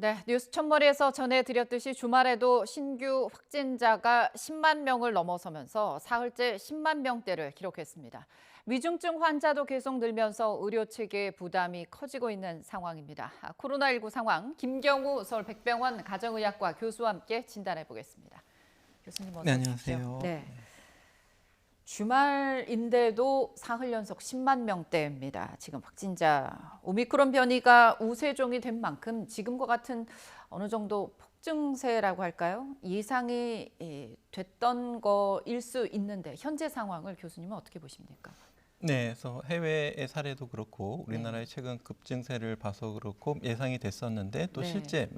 네, 뉴스 첫머리에서 전해드렸듯이 주말에도 신규 확진자가 10만 명을 넘어서면서 사흘째 10만 명대를 기록했습니다. 위중증 환자도 계속 늘면서 의료 체계의 부담이 커지고 있는 상황입니다. 코로나19 상황, 김경우 서울 백병원 가정의학과 교수와 함께 진단해 보겠습니다. 교수님 네, 어서 오십시오. 안녕하세요. 네. 주말인데도 사흘 연속 10만 명대입니다. 지금 확진자 오미크론 변이가 우세종이 된 만큼 지금과 같은 어느 정도 폭증세라고 할까요? 예상이 됐던 거일 수 있는데 현재 상황을 교수님은 어떻게 보십니까? 네, 그래서 해외의 사례도 그렇고 네. 우리나라의 최근 급증세를 봐서 그렇고 예상이 됐었는데 또 네. 실제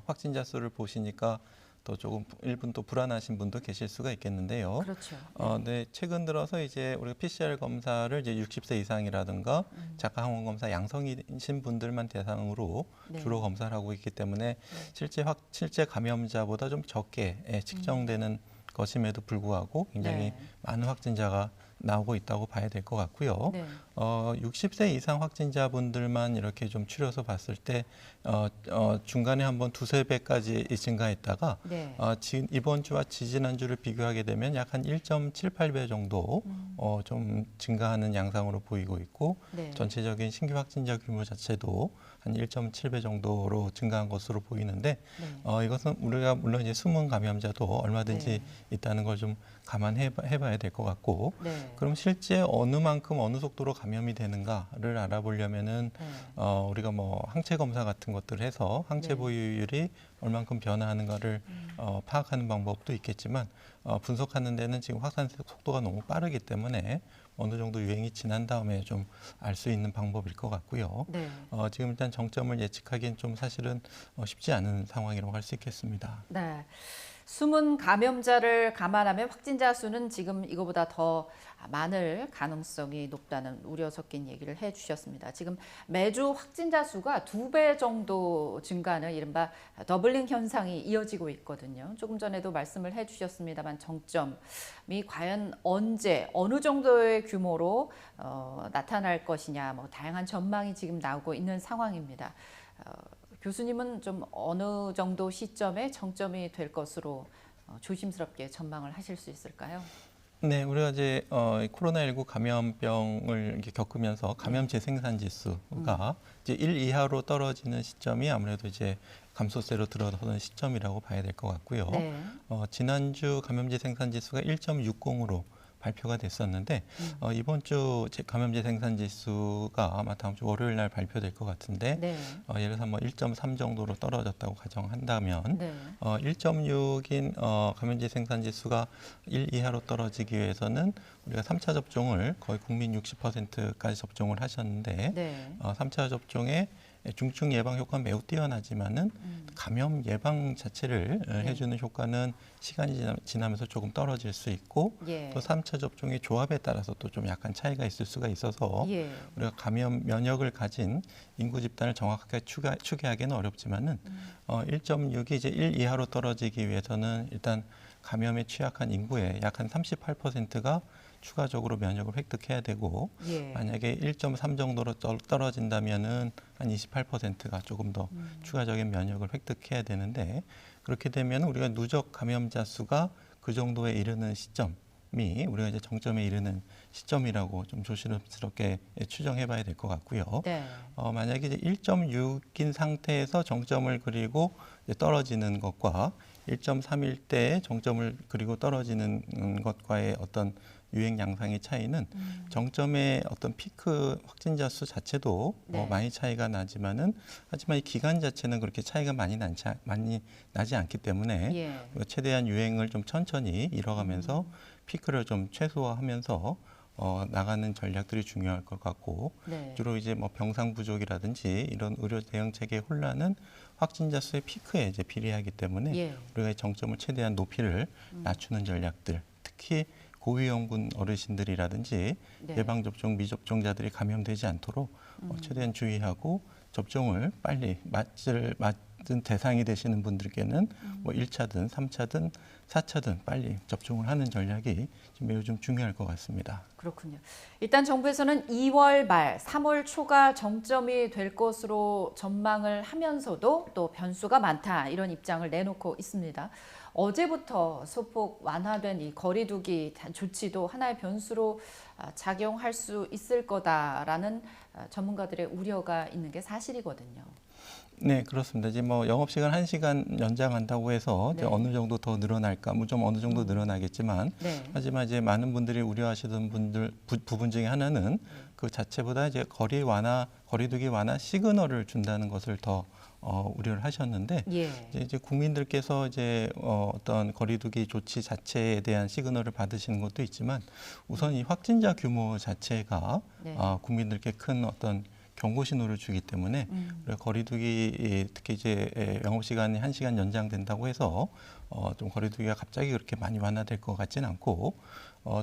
확진자 수를 보시니까 또 조금 일부 또 불안하신 분도 계실 수가 있겠는데요. 그렇죠. 네. 네, 최근 들어서 이제 우리가 PCR 검사를 이제 60세 이상이라든가 자가 항원 검사 양성이신 분들만 대상으로 네. 주로 검사를 하고 있기 때문에 실제 감염자보다 좀 적게 측정되는 것임에도 불구하고 굉장히 네. 많은 확진자가 나오고 있다고 봐야 될 것 같고요. 네. 60세 이상 확진자분들만 이렇게 좀 추려서 봤을 때 중간에 한번 두세 배까지 증가했다가 네. 지금 이번 주와 지지난주를 비교하게 되면 약 한 1.78배 정도 좀 증가하는 양상으로 보이고 있고 네. 전체적인 신규 확진자 규모 자체도 한 1.7배 정도로 증가한 것으로 보이는데 네. 이것은 우리가 물론 이제 숨은 감염자도 얼마든지 네. 있다는 걸 좀 감안해봐야 될 것 같고 네. 그럼 실제 어느 만큼 어느 속도로 감염이 되는가를 알아보려면은 네. 우리가 뭐 항체 검사 같은 것들을 해서 항체 네. 보유율이 얼만큼 변화하는가를 파악하는 방법도 있겠지만 분석하는 데는 지금 확산 속도가 너무 빠르기 때문에 어느 정도 유행이 지난 다음에 좀 알 수 있는 방법일 것 같고요. 네. 지금 일단 정점을 예측하기는 좀 사실은 쉽지 않은 상황이라고 할 수 있겠습니다. 네. 숨은 감염자를 감안하면 확진자 수는 지금 이거보다 더 많을 가능성이 높다는 우려 섞인 얘기를 해주셨습니다. 지금 매주 확진자 수가 2배 정도 증가하는 이른바 더블링 현상이 이어지고 있거든요. 조금 전에도 말씀을 해주셨습니다만 정점이 과연 언제 어느 정도의 규모로 나타날 것이냐 뭐 다양한 전망이 지금 나오고 있는 상황입니다. 교수님은 좀 어느 정도 시점에 정점이 될 것으로 조심스럽게 전망을 하실 수 있을까요? 네, 우리가 이제 코로나19 감염병을 이렇게 겪으면서 감염 재생산 지수가 이제 1 이하로 떨어지는 시점이 아무래도 이제 감소세로 들어서는 시점이라고 봐야 될 것 같고요. 네. 지난주 감염 재생산 지수가 1.60으로 발표가 됐었는데 이번 주 감염 재생산 지수가 아마 다음 주 월요일 날 발표될 것 같은데 네. 예를 들어서 뭐 1.3 정도로 떨어졌다고 가정한다면 네. 1.6인 감염 재생산 지수가 1 이하로 떨어지기 위해서는 우리가 3차 접종을 거의 국민 60%까지 접종을 하셨는데 네. 3차 접종에 중증 예방 효과는 매우 뛰어나지만은 감염 예방 자체를 해주는 효과는 시간이 지나면서 조금 떨어질 수 있고 예. 또 3차 접종의 조합에 따라서 또 좀 약간 차이가 있을 수가 있어서 예. 우리가 감염 면역을 가진 인구 집단을 정확하게 추계하기는 어렵지만은 1.6이 이제 1 이하로 떨어지기 위해서는 일단 감염에 취약한 인구의 약 한 38%가 추가적으로 면역을 획득해야 되고 예. 만약에 1.3 정도로 떨어진다면은 한 28%가 조금 더 추가적인 면역을 획득해야 되는데 그렇게 되면 우리가 누적 감염자 수가 그 정도에 이르는 시점이 우리가 이제 정점에 이르는 시점이라고 좀 조심스럽게 추정해봐야 될 것 같고요. 네. 만약에 이제 1.6인 상태에서 정점을 그리고 이제 떨어지는 것과 1.3일 때 정점을 그리고 떨어지는 것과의 어떤 유행 양상의 차이는 정점의 어떤 피크 확진자 수 자체도 네. 많이 차이가 나지만은 하지만 이 기간 자체는 그렇게 차이가 많이 나지 않기 때문에 예. 최대한 유행을 좀 천천히 이뤄가면서 피크를 좀 최소화하면서 나가는 전략들이 중요할 것 같고 네. 주로 이제 뭐 병상 부족이라든지 이런 의료 대응 체계 혼란은 확진자 수의 피크에 이제 비례하기 때문에 예. 우리가 정점을 최대한 높이를 낮추는 전략들 특히 고위험군 어르신들이라든지 네. 예방접종 미접종자들이 감염되지 않도록 최대한 주의하고 접종을 빨리 같은 대상이 되시는 분들께는 뭐 1차든 3차든 4차든 빨리 접종을 하는 전략이 매우 좀 중요할 것 같습니다. 그렇군요. 일단 정부에서는 2월 말, 3월 초가 정점이 될 것으로 전망을 하면서도 또 변수가 많다 이런 입장을 내놓고 있습니다. 어제부터 소폭 완화된 이 거리두기 조치도 하나의 변수로 작용할 수 있을 거다라는 전문가들의 우려가 있는 게 사실이거든요. 네, 그렇습니다. 이제 뭐 영업시간 1시간 연장한다고 해서 이제 네. 어느 정도 더 늘어날까, 뭐 좀 어느 정도 늘어나겠지만, 네. 하지만 이제 많은 분들이 우려하시던 부분 중에 하나는 그 자체보다 이제 거리두기 완화 시그널을 준다는 것을 더 우려를 하셨는데, 예. 이제 국민들께서 이제 어떤 거리두기 조치 자체에 대한 시그널을 받으시는 것도 있지만, 우선 이 확진자 규모 자체가 네. 국민들께 큰 어떤 경고 신호를 주기 때문에 거리두기 특히 이제 영업 시간이 1시간 연장된다고 해서 좀 거리두기가 갑자기 그렇게 많이 완화될 것 같지는 않고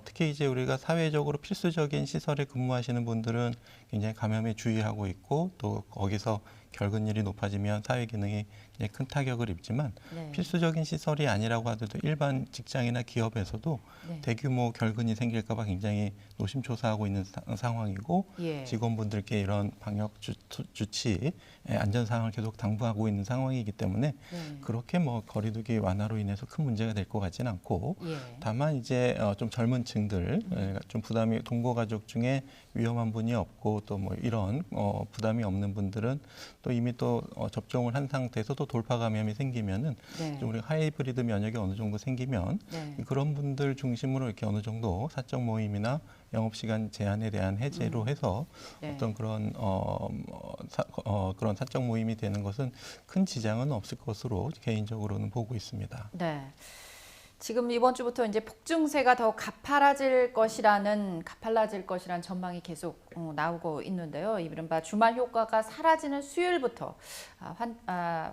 특히 이제 우리가 사회적으로 필수적인 시설에 근무하시는 분들은 굉장히 감염에 주의하고 있고 또 거기서 결근율이 높아지면 사회 기능이 굉장히 큰 타격을 입지만 네. 필수적인 시설이 아니라고 하더라도 일반 직장이나 기업에서도 네. 대규모 결근이 생길까 봐 굉장히 노심초사하고 있는 상황이고 예. 직원분들께 이런 방역 주치 안전 상황을 계속 당부하고 있는 상황이기 때문에 네. 그렇게 뭐 거리두기 완화로 인해서 큰 문제가 될 것 같지는 않고 예. 다만 이제 좀 젊은 층들 좀 부담이 동거 가족 중에 위험한 분이 없고 또 뭐 이런 부담이 없는 분들은 또 이미 또 접종을 한 상태에서 또 돌파 감염이 생기면은 네. 좀 우리 하이브리드 면역이 어느 정도 생기면 네. 그런 분들 중심으로 이렇게 어느 정도 사적 모임이나 영업시간 제한에 대한 해제로 해서 네. 어떤 그런 그런 사적 모임이 되는 것은 큰 지장은 없을 것으로 개인적으로는 보고 있습니다. 네. 지금 이번 주부터 이제 폭증세가 더 가팔라질 것이라는 전망이 계속 나오고 있는데요. 이른바 주말 효과가 사라지는 수요일부터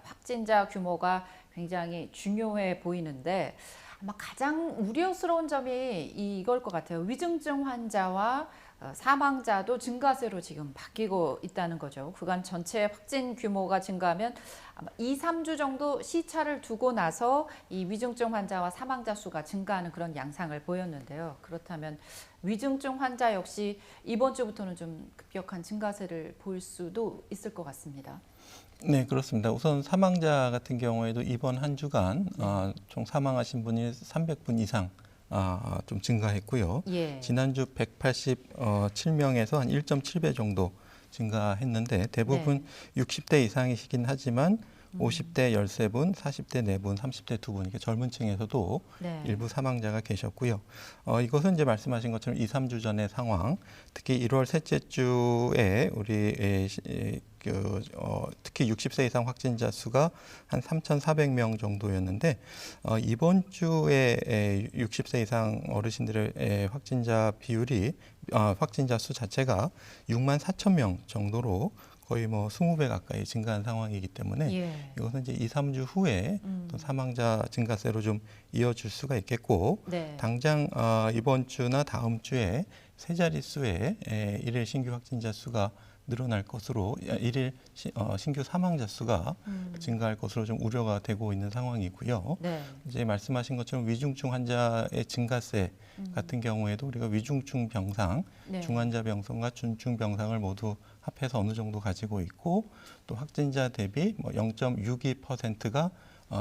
확진자 규모가 굉장히 중요해 보이는데 아마 가장 우려스러운 점이 이걸 것 같아요. 위중증 환자와 사망자도 증가세로 지금 바뀌고 있다는 거죠. 그간 전체 확진 규모가 증가하면 아마 2, 3주 정도 시차를 두고 나서 이 위중증 환자와 사망자 수가 증가하는 그런 양상을 보였는데요. 그렇다면 위중증 환자 역시 이번 주부터는 좀 급격한 증가세를 보일 수도 있을 것 같습니다. 네, 그렇습니다. 우선 사망자 같은 경우에도 이번 한 주간 총 사망하신 분이 300분 이상 좀 증가했고요. 예. 지난주 187명에서 한 1.7배 정도 증가했는데 대부분 60대 이상이시긴 하지만 50대 13분, 40대 4분, 30대 2분 이렇게 젊은 층에서도 네. 일부 사망자가 계셨고요. 이것은 이제 말씀하신 것처럼 2, 3주 전의 상황, 특히 1월 셋째 주에 우리 특히 60세 이상 확진자 수가 한 3,400명 정도였는데 이번 주에 60세 이상 어르신들의 확진자 비율이 확진자 수 자체가 6만 4천 명 정도로 거의 뭐 20배 가까이 증가한 상황이기 때문에 예. 이것은 이제 2, 3주 후에 또 사망자 증가세로 좀 이어질 수가 있겠고 네. 당장 이번 주나 다음 주에 세 자릿수의 일일 신규 확진자 수가 늘어날 것으로 일일 신규 사망자 수가 증가할 것으로 좀 우려가 되고 있는 상황이고요. 네. 이제 말씀하신 것처럼 위중증 환자의 증가세 같은 경우에도 우리가 위중증 병상, 네. 중환자 병상과 준증 병상을 모두 합해서 어느 정도 가지고 있고 또 확진자 대비 뭐 0.62%가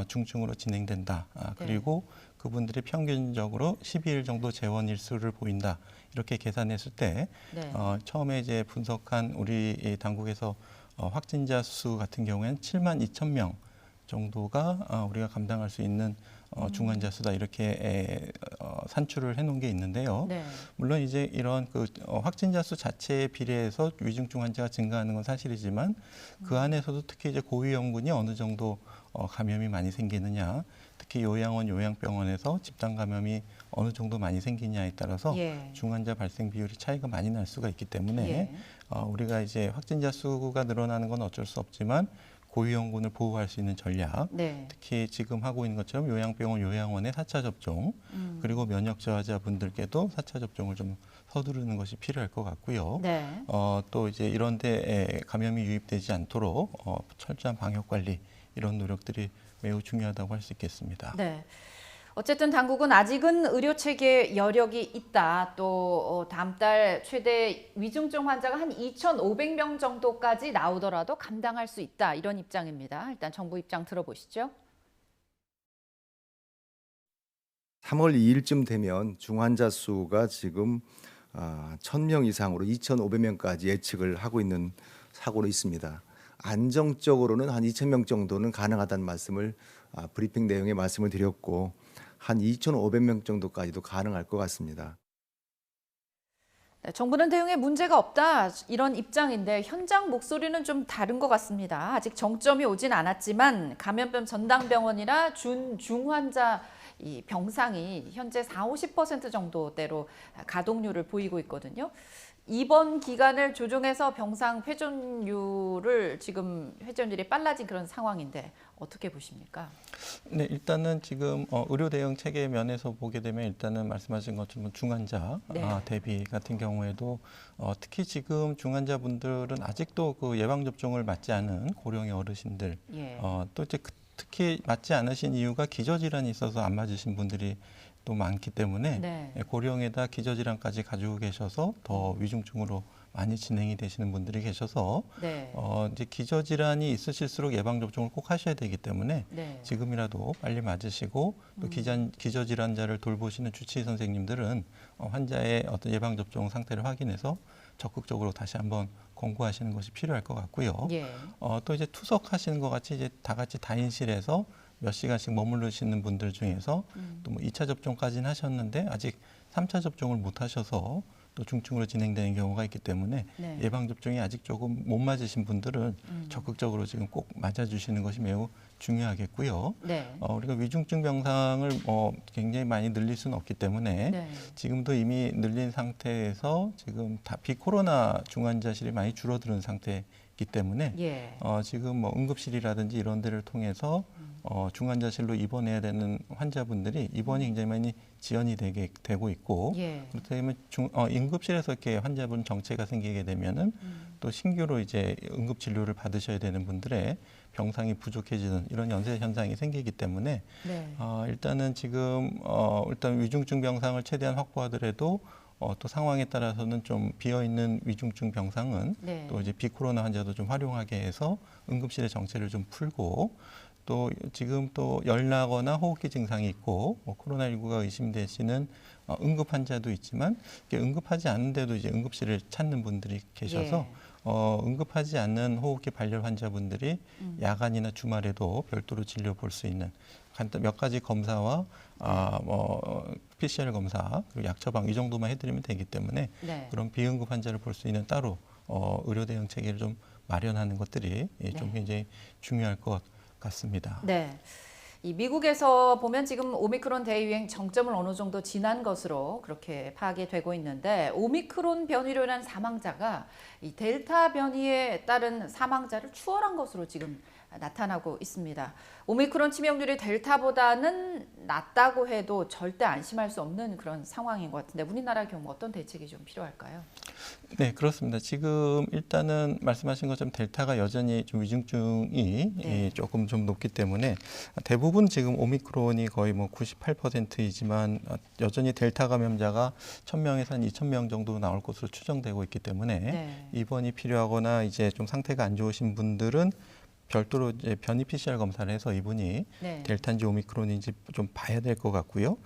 중증으로 진행된다. 그리고 그분들이 평균적으로 12일 정도 재원 일수를 보인다. 이렇게 계산했을 때 네. 처음에 이제 분석한 우리 당국에서 확진자 수 같은 경우에는 7만 2천 명 정도가 우리가 감당할 수 있는 중환자 수다 이렇게 산출을 해놓은 게 있는데요. 네. 물론 이제 이런 그 확진자 수 자체에 비례해서 위중증 환자가 증가하는 건 사실이지만 그 안에서도 특히 이제 고위험군이 어느 정도 감염이 많이 생기느냐, 특히 요양원, 요양병원에서 집단 감염이 어느 정도 많이 생기냐에 따라서 예. 중환자 발생 비율이 차이가 많이 날 수가 있기 때문에 예. 우리가 이제 확진자 수가 늘어나는 건 어쩔 수 없지만 고위험군을 보호할 수 있는 전략, 네. 특히 지금 하고 있는 것처럼 요양병원, 요양원의 4차 접종, 그리고 면역 저하자분들께도 4차 접종을 좀 서두르는 것이 필요할 것 같고요. 네. 또 이제 이런 데에 감염이 유입되지 않도록 철저한 방역 관리 이런 노력들이 매우 중요하다고 할 수 있겠습니다. 네. 어쨌든 당국은 아직은 의료 체계에 여력이 있다. 또 다음 달 최대 위중증 환자가 한 2,500명 정도까지 나오더라도 감당할 수 있다. 이런 입장입니다. 일단 정부 입장 들어보시죠. 3월 2일쯤 되면 중환자 수가 지금 1,000명 이상으로 2,500명까지 예측을 하고 있는 사고로 있습니다. 안정적으로는 한 2,000명 정도는 가능하다는 말씀을 브리핑 내용에 말씀을 드렸고 한 2,500명 정도까지도 가능할 것 같습니다. 네, 정부는 대응에 문제가 없다 이런 입장인데 현장 목소리는 좀 다른 것 같습니다. 아직 정점이 오진 않았지만 감염병 전담병원이나 중환자 이 병상이 현재 40~50% 정도대로 가동률을 보이고 있거든요. 입원 기간을 조정해서 병상 회전율을 지금 회전율이 빨라진 그런 상황인데 어떻게 보십니까? 네, 일단은 지금 의료 대응 체계 면에서 보게 되면 일단은 말씀하신 것처럼 중환자 네. 대비 같은 경우에도 특히 지금 중환자분들은 아직도 그 예방 접종을 맞지 않은 고령의 어르신들 예. 또 이제 특히 맞지 않으신 이유가 기저질환이 있어서 안 맞으신 분들이 또 많기 때문에 네. 고령에다 기저질환까지 가지고 계셔서 더 위중증으로 많이 진행이 되시는 분들이 계셔서 네. 이제 기저질환이 있으실수록 예방접종을 꼭 하셔야 되기 때문에 네. 지금이라도 빨리 맞으시고 또 기저질환자를 돌보시는 주치의 선생님들은 환자의 어떤 예방접종 상태를 확인해서 적극적으로 다시 한번 권고하시는 것이 필요할 것 같고요. 예. 또 이제 투석하시는 것 같이 이제 다 같이 다인실에서 몇 시간씩 머무르시는 분들 중에서 또 뭐 2차 접종까지는 하셨는데 아직 3차 접종을 못 하셔서 또 중증으로 진행되는 경우가 있기 때문에 네. 예방 접종이 아직 조금 못 맞으신 분들은 적극적으로 지금 꼭 맞아주시는 것이 매우 중요하겠고요. 네. 우리가 위중증 병상을 굉장히 많이 늘릴 수는 없기 때문에 네. 지금도 이미 늘린 상태에서 지금 다 비코로나 중환자실이 많이 줄어드는 상태이기 때문에 예. 지금 뭐 응급실이라든지 이런 데를 통해서 중환자실로 입원해야 되는 환자분들이 입원이 굉장히 많이 지연이 되고 있고 예. 그렇다면 응급실에서 이렇게 환자분 정체가 생기게 되면은 또 신규로 이제 응급 진료를 받으셔야 되는 분들의 병상이 부족해지는 이런 연쇄 현상이 생기기 때문에 네. 일단은 지금 일단 위중증 병상을 최대한 확보하더라도 또 상황에 따라서는 좀 비어 있는 위중증 병상은 네. 또 이제 비코로나 환자도 좀 활용하게 해서 응급실의 정체를 좀 풀고 또 지금 또 열나거나 호흡기 증상이 있고 코로나19가 의심되시는 응급 환자도 있지만 응급하지 않은데도 이제 응급실을 찾는 분들이 계셔서 응급하지 않는 호흡기 발열 환자분들이 야간이나 주말에도 별도로 진료 볼 수 있는 간단 몇 가지 검사와 PCR 검사 그리고 약 처방 이 정도만 해드리면 되기 때문에 네. 그런 비응급 환자를 볼 수 있는 따로 의료 대응 체계를 좀 마련하는 것들이 좀 굉장히 중요할 것 같습니다. 네. 이 미국에서 보면 지금 오미크론 대유행 정점을 어느 정도 지난 것으로 그렇게 파악이 되고 있는데 오미크론 변이로 인한 사망자가 이 델타 변이에 따른 사망자를 추월한 것으로 지금 나타나고 있습니다. 오미크론 치명률이 델타보다는 낮다고 해도 절대 안심할 수 없는 그런 상황인 것 같은데 우리나라 경우 어떤 대책이 좀 필요할까요? 네, 그렇습니다. 지금 일단은 말씀하신 것처럼 델타가 여전히 좀 위중증이 조금 좀 높기 때문에 대부분 지금 오미크론이 거의 뭐 98%이지만 여전히 델타 감염자가 1,000명에서 한 2,000명 정도 나올 것으로 추정되고 있기 때문에 입원이 필요하거나 이제 좀 상태가 안 좋으신 분들은 별도로 이제 변이 PCR 검사를 해서 이분이 델타인지 오미크론인지 좀 봐야 될 것 같고요.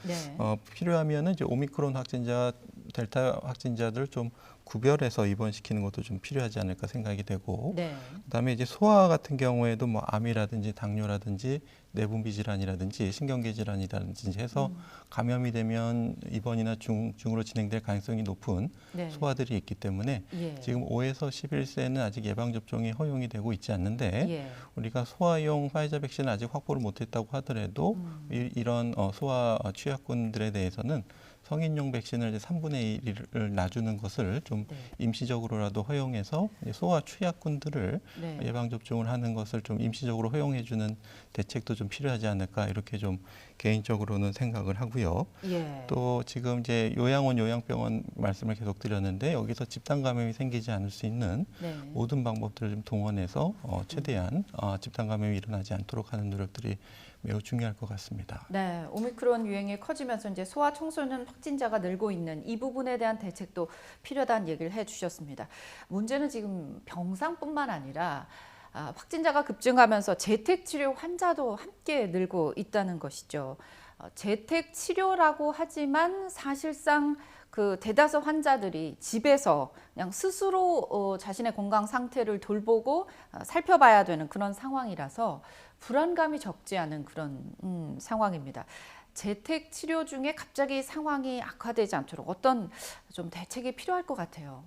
필요하면은 이제 오미크론 확진자, 델타 확진자들 좀 구별해서 입원시키는 것도 좀 필요하지 않을까 생각이 되고, 그다음에 이제 소아 같은 경우에도 뭐 암이라든지 당뇨라든지 내분비 질환이라든지 신경계 질환이라든지 해서 감염이 되면 입원이나 중으로 진행될 가능성이 높은 소아들이 있기 때문에 지금 5에서 11세는 아직 예방 접종이 허용이 되고 있지 않는데 우리가 소아용 화이자 백신을 아직 확보를 못했다고 하더라도 이런 소아 취약군들에 대해서는 성인용 백신을 이제 3분의 1을 놔주는 것을 좀 네. 임시적으로라도 허용해서 이제 소아 취약군들을 네. 예방 접종을 하는 것을 좀 임시적으로 허용해주는 대책도 좀 필요하지 않을까 이렇게 좀 개인적으로는 생각을 하고요. 예. 또 지금 이제 요양원, 요양병원 말씀을 계속 드렸는데 여기서 집단 감염이 생기지 않을 수 있는 네. 모든 방법들을 좀 동원해서 최대한 집단 감염이 일어나지 않도록 하는 노력들이 매우 중요할 것 같습니다. 네, 오미크론 유행이 커지면서 이제 소아 청소년 확진자가 늘고 있는 이 부분에 대한 대책도 필요하다는 얘기를 해주셨습니다. 문제는 지금 병상뿐만 아니라 확진자가 급증하면서 재택 치료 환자도 함께 늘고 있다는 것이죠. 재택 치료라고 하지만 사실상 그 대다수 환자들이 집에서 그냥 스스로 자신의 건강 상태를 돌보고 살펴봐야 되는 그런 상황이라서 불안감이 적지 않은 그런 상황입니다. 재택 치료 중에 갑자기 상황이 악화되지 않도록 어떤 좀 대책이 필요할 것 같아요.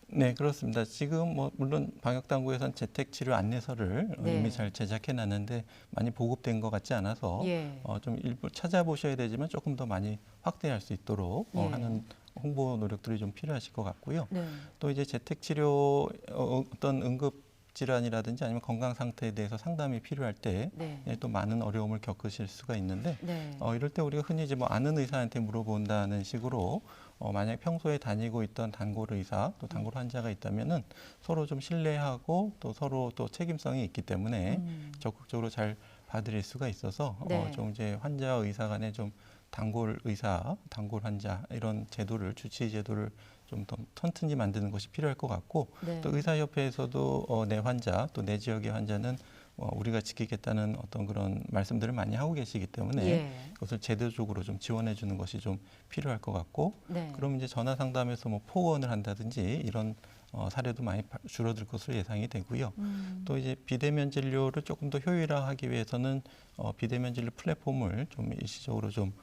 네, 그렇습니다. 지금 뭐 물론 방역 당국에서는 재택 치료 안내서를 네. 이미 잘 제작해 놨는데 많이 보급된 것 같지 않아서 예. 좀 일부 찾아보셔야 되지만 조금 더 많이 확대할 수 있도록 예. 하는 홍보 노력들이 좀 필요하실 것 같고요. 네. 또 이제 재택 치료 어떤 응급 질환이라든지 아니면 건강 상태에 대해서 상담이 필요할 때 네. 또 많은 어려움을 겪으실 수가 있는데 네. 이럴 때 우리가 흔히 이제 뭐 아는 의사한테 물어본다는 식으로 만약 평소에 다니고 있던 단골 의사 또 단골 환자가 있다면은 서로 좀 신뢰하고 또 서로 또 책임성이 있기 때문에 적극적으로 잘 봐드릴 수가 있어서 네. 좀 이제 환자 의사 간에 좀 단골 의사, 단골 환자 이런 제도를 주치의 제도를 좀 더 튼튼히 만드는 것이 필요할 것 같고 네. 또 의사협회에서도 내 환자 또 내 지역의 환자는 우리가 지키겠다는 어떤 그런 말씀들을 많이 하고 계시기 때문에 예. 그것을 제도적으로 좀 지원해 주는 것이 좀 필요할 것 같고 네. 그럼 이제 전화 상담에서 뭐 포원을 한다든지 이런 사례도 많이 줄어들 것으로 예상이 되고요. 또 이제 비대면 진료를 조금 더 효율화하기 위해서는 비대면 진료 플랫폼을 좀 일시적으로 좀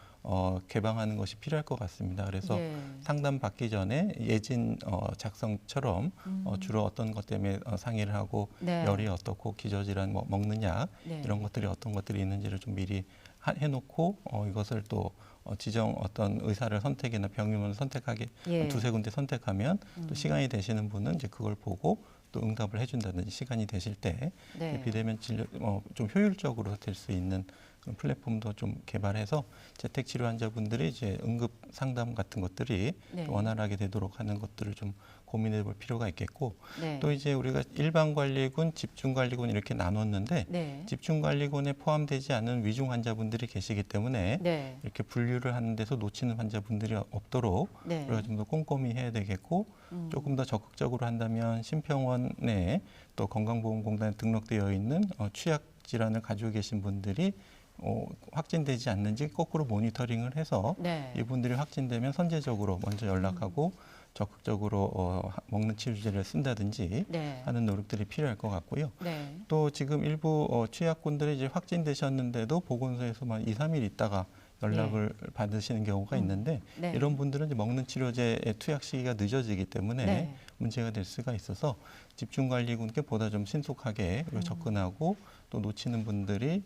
개방하는 것이 필요할 것 같습니다. 그래서 예. 상담 받기 전에 예진 작성처럼 주로 어떤 것 때문에 상의를 하고 네. 열이 어떻고 기저질환 뭐 먹는 약 네. 이런 것들이 어떤 것들이 있는지를 좀 미리 해놓고 이것을 또 지정 어떤 의사를 선택이나 병원을 선택하게 예. 두세 군데 선택하면 또 시간이 되시는 분은 이제 그걸 보고 또 응답을 해준다든지 시간이 되실 때 네. 비대면 진료 좀 효율적으로 될 수 있는 그런 플랫폼도 좀 개발해서 재택 치료 환자분들이 이제 응급 상담 같은 것들이 네. 좀 원활하게 되도록 하는 것들을 좀 고민해 볼 필요가 있겠고 네. 또 이제 우리가 일반관리군, 집중관리군 이렇게 나눴는데 네. 집중관리군에 포함되지 않은 위중 환자분들이 계시기 때문에 네. 이렇게 분류를 하는 데서 놓치는 환자분들이 없도록 네. 우리가 좀 더 꼼꼼히 해야 되겠고 조금 더 적극적으로 한다면 심평원에 또 건강보험공단에 등록되어 있는 취약 질환을 가지고 계신 분들이 확진되지 않는지 거꾸로 모니터링을 해서 네. 이분들이 확진되면 선제적으로 먼저 연락하고 적극적으로 먹는 치료제를 쓴다든지 네. 하는 노력들이 필요할 것 같고요. 네. 또 지금 일부 취약군들이 이제 확진되셨는데도 보건소에서만 2, 3일 있다가 연락을 받으시는 경우가 있는데 네. 이런 분들은 이제 먹는 치료제의 투약 시기가 늦어지기 때문에 네. 문제가 될 수가 있어서 집중관리군께 보다 좀 신속하게 접근하고 또 놓치는 분들이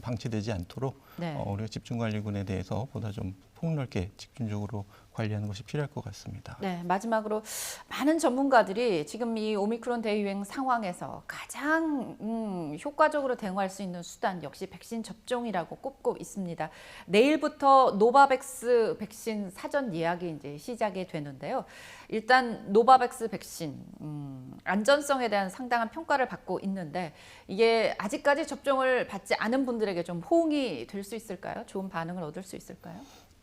방치되지 않도록 네. 우리가 집중관리군에 대해서 보다 좀 폭넓게 집중적으로 관리하는 것이 필요할 것 같습니다. 네, 마지막으로 많은 전문가들이 지금 이 오미크론 대유행 상황에서 가장 효과적으로 대응할 수 있는 수단 역시 백신 접종이라고 꼽고 있습니다. 내일부터 노바백스 백신 사전 예약이 이제 시작이 되는데요. 일단 노바백스 백신 안전성에 대한 상당한 평가를 받고 있는데 이게 아직까지 접종을 받지 않은 분들에게 좀 호응이 될 수 있을까요? 좋은 반응을 얻을 수 있을까요?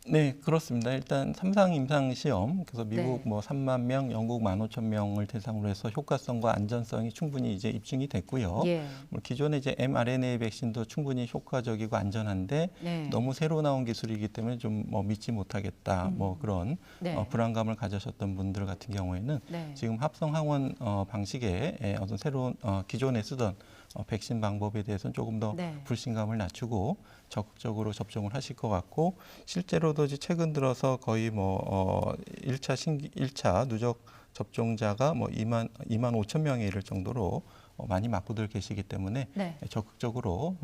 네, 그렇습니다. 일단 3상 임상 시험, 그래서 미국 네. 뭐 3만 명, 영국 15,000명을 대상으로 해서 효과성과 안전성이 충분히 이제 입증이 됐고요. 예. 기존의 이제 mRNA 백신도 충분히 효과적이고 안전한데 네. 너무 새로 나온 기술이기 때문에 좀 뭐 믿지 못하겠다, 뭐 그런 네. 불안감을 가지셨던 분들 같은 경우에는 네. 지금 합성 항원 방식의 어떤 새로운 기존에 쓰던 백신 방법에 대해서는 조금 더 네. 불신감을 낮추고 적극적으로 접종을 하실 것 같고 실제로도 이제 최근 들어서 거의 뭐 1차 누적 접종자가 뭐 2만 5천 명에 이를 정도로 많이 맞고들 계시기 때문에 네. 적극적으로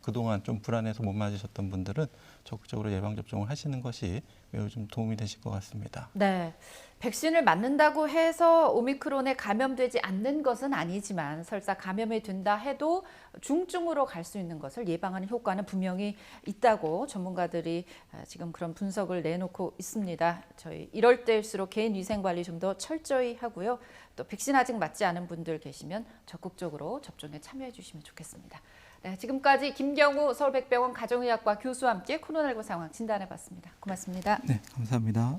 그동안 좀 불안해서 못 맞으셨던 분들은 적극적으로 예방 접종을 하시는 것이 매우 좀 도움이 되실 것 같습니다. 네. 백신을 맞는다고 해서 오미크론에 감염되지 않는 것은 아니지만 설사 감염이 된다 해도 중증으로 갈 수 있는 것을 예방하는 효과는 분명히 있다고 전문가들이 지금 그런 분석을 내놓고 있습니다. 저희 이럴 때일수록 개인 위생 관리 좀 더 철저히 하고요. 또 백신 아직 맞지 않은 분들 계시면 적극적으로 접종에 참여해 주시면 좋겠습니다. 네, 지금까지 김경우 서울백병원 가정의학과 교수와 함께 코로나19 상황 진단해 봤습니다. 고맙습니다. 네, 감사합니다.